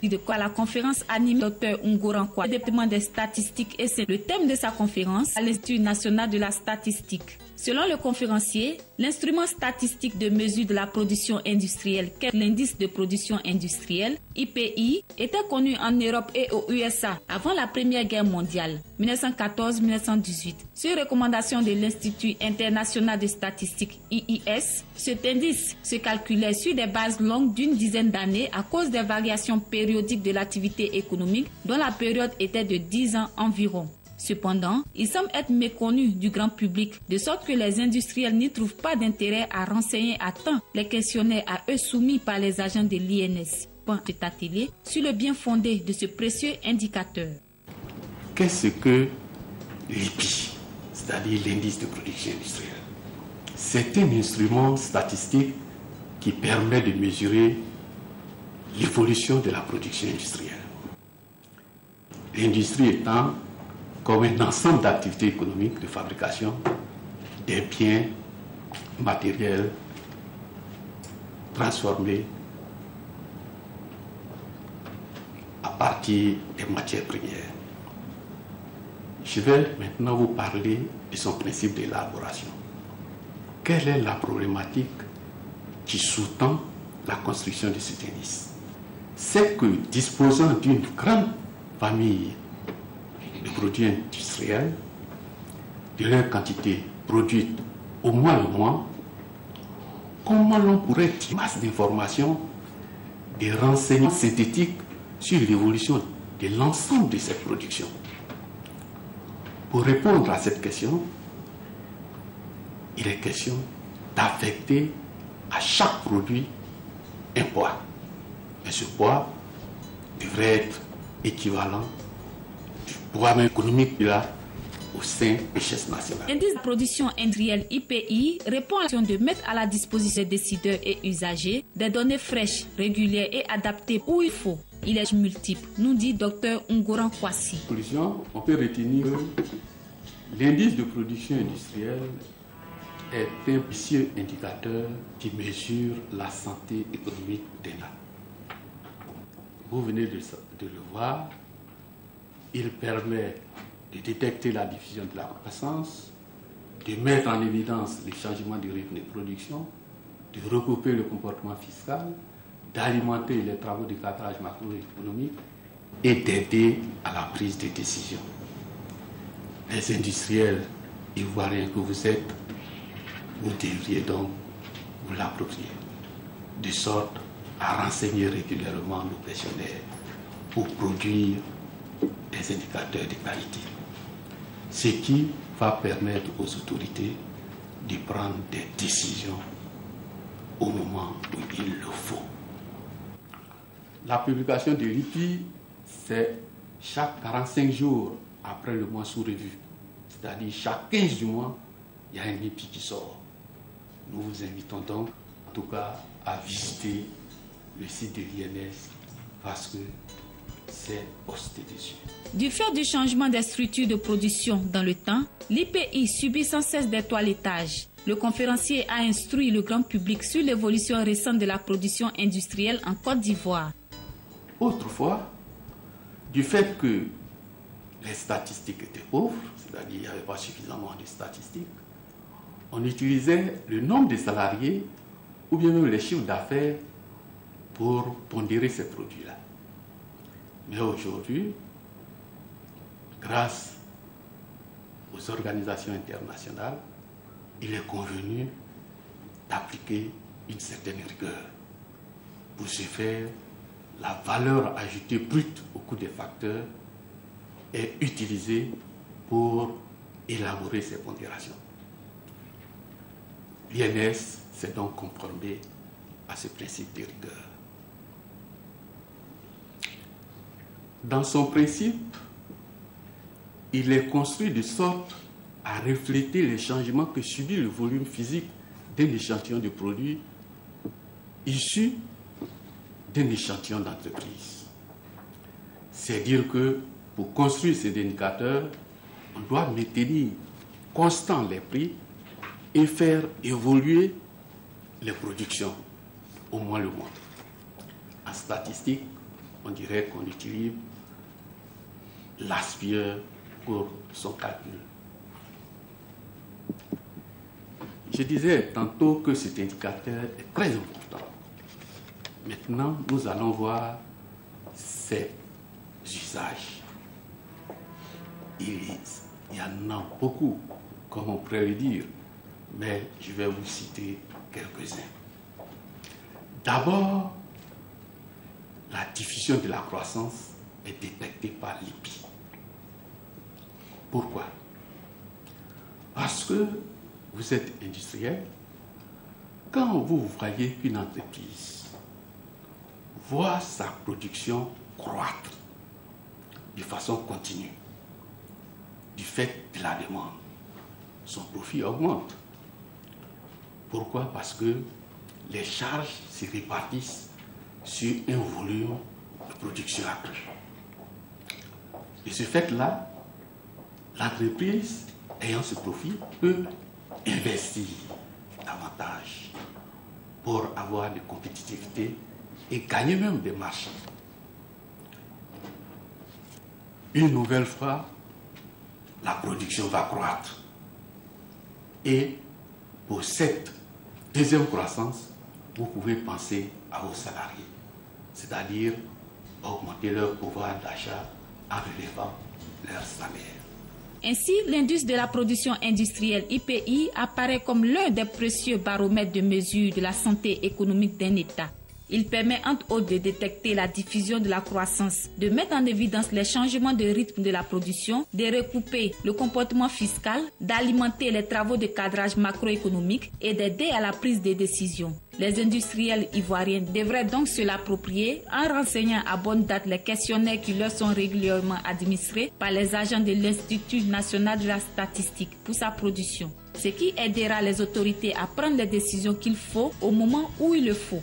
À la conférence animée Dr Ungoran Kwasi, le département des statistiques, et c'est le thème de sa conférence à l'Institut national de la statistique. Selon le conférencier, l'instrument statistique de mesure de la production industrielle, qu'est l'indice de production industrielle, IPI, était connu en Europe et aux USA avant la Première Guerre mondiale, 1914-1918. Sur recommandation de l'Institut international de statistique, IIS, cet indice se calculait sur des bases longues d'une dizaine d'années à cause des variations périodiques de l'activité économique, dont la période était de 10 ans environ. Cependant, il semble être méconnu du grand public, de sorte que les industriels n'y trouvent pas d'intérêt à renseigner à temps les questionnaires à eux soumis par les agents de l'INS. Cet atelier sur le bien fondé de ce précieux indicateur. Qu'est-ce que l'IPI, c'est-à-dire l'indice de production industrielle? C'est un instrument statistique qui permet de mesurer l'évolution de la production industrielle. L'industrie étant comme un ensemble d'activités économiques de fabrication des biens matériels transformés à partir des matières premières. Je vais maintenant vous parler de son principe d'élaboration. Quelle est la problématique qui sous-tend la construction de cet indice? C'est que, disposant d'une grande famille de produits industriels, de leur quantité produite au mois le mois, comment l'on pourrait tirer masse d'informations, des renseignements synthétiques sur l'évolution de l'ensemble de cette production? Pour répondre à cette question, il est question d'affecter à chaque produit un poids. Et ce poids devrait être équivalent du poids économique qu'il a au sein de la richesse nationale. L'indice de production industrielle IPI répond à l'action de mettre à la disposition des décideurs et usagers des données fraîches, régulières et adaptées où il faut. Il est multiple, nous dit Dr Ungoran Kwasi. En conclusion, on peut retenir que l'indice de production industrielle est un précieux indicateur qui mesure la santé économique d'un État. Vous venez de le voir, il permet de détecter la diffusion de la croissance, de mettre en évidence les changements du rythme de production, de regrouper le comportement fiscal, d'alimenter les travaux de cadrage macroéconomique et d'aider à la prise de décision. Les industriels ivoiriens que vous êtes, vous devriez donc vous l'approprier, de sorte à renseigner régulièrement nos questionnaires pour produire des indicateurs de qualité, ce qui va permettre aux autorités de prendre des décisions au moment où il le faut. La publication de l'IPI, c'est chaque 45 jours après le mois sous revue, c'est-à-dire chaque 15 du mois, il y a un IPI qui sort. Nous vous invitons donc, en tout cas, à visiter le site de l'INS parce que c'est posté dessus. Du fait du changement des structures de production dans le temps, l'IPI subit sans cesse des toilettages. Le conférencier a instruit le grand public sur l'évolution récente de la production industrielle en Côte d'Ivoire. Autrefois, du fait que les statistiques étaient pauvres, c'est-à-dire qu'il n'y avait pas suffisamment de statistiques, on utilisait le nombre de salariés ou bien même les chiffres d'affaires pour pondérer ces produits-là. Mais aujourd'hui, grâce aux organisations internationales, il est convenu d'appliquer une certaine rigueur. Pour ce faire, la valeur ajoutée brute au coût des facteurs est utilisée pour élaborer ces pondérations. L'INS s'est donc conformé à ce principe de rigueur. Dans son principe, il est construit de sorte à refléter les changements que subit le volume physique d'un échantillon de produits issu d'un échantillon d'entreprise. C'est dire que pour construire ces indicateurs, on doit maintenir constant les prix et faire évoluer les productions au mois le mois. En statistique, on on dirait qu'on utilise l'aspireur pour son calcul. Je disais tantôt que cet indicateur est très important. Maintenant, nous allons voir ses usages. Il y en a beaucoup, comme on pourrait le dire, mais je vais vous citer quelques-uns. D'abord, la diffusion de la croissance est détectée par l'IPI. Pourquoi? Parce que vous êtes industriel. Quand vous voyez qu'une entreprise voit sa production croître de façon continue, du fait de la demande, son profit augmente. Pourquoi? Parce que les charges se répartissent sur un volume de production accru. Et ce fait-là, l'entreprise ayant ce profit peut investir davantage pour avoir de compétitivité et gagner même des marchés. Une nouvelle fois, la production va croître. Et pour cette deuxième croissance, vous pouvez penser à vos salariés, c'est-à-dire augmenter leur pouvoir d'achat en relevant leur salaire. Ainsi, l'indice de la production industrielle IPI apparaît comme l'un des précieux baromètres de mesure de la santé économique d'un État. Il permet entre autres de détecter la diffusion de la croissance, de mettre en évidence les changements de rythme de la production, de recouper le comportement fiscal, d'alimenter les travaux de cadrage macroéconomique et d'aider à la prise de décisions. Les industriels ivoiriens devraient donc se l'approprier en renseignant à bonne date les questionnaires qui leur sont régulièrement administrés par les agents de l'Institut national de la statistique pour sa production, ce qui aidera les autorités à prendre les décisions qu'il faut au moment où il le faut.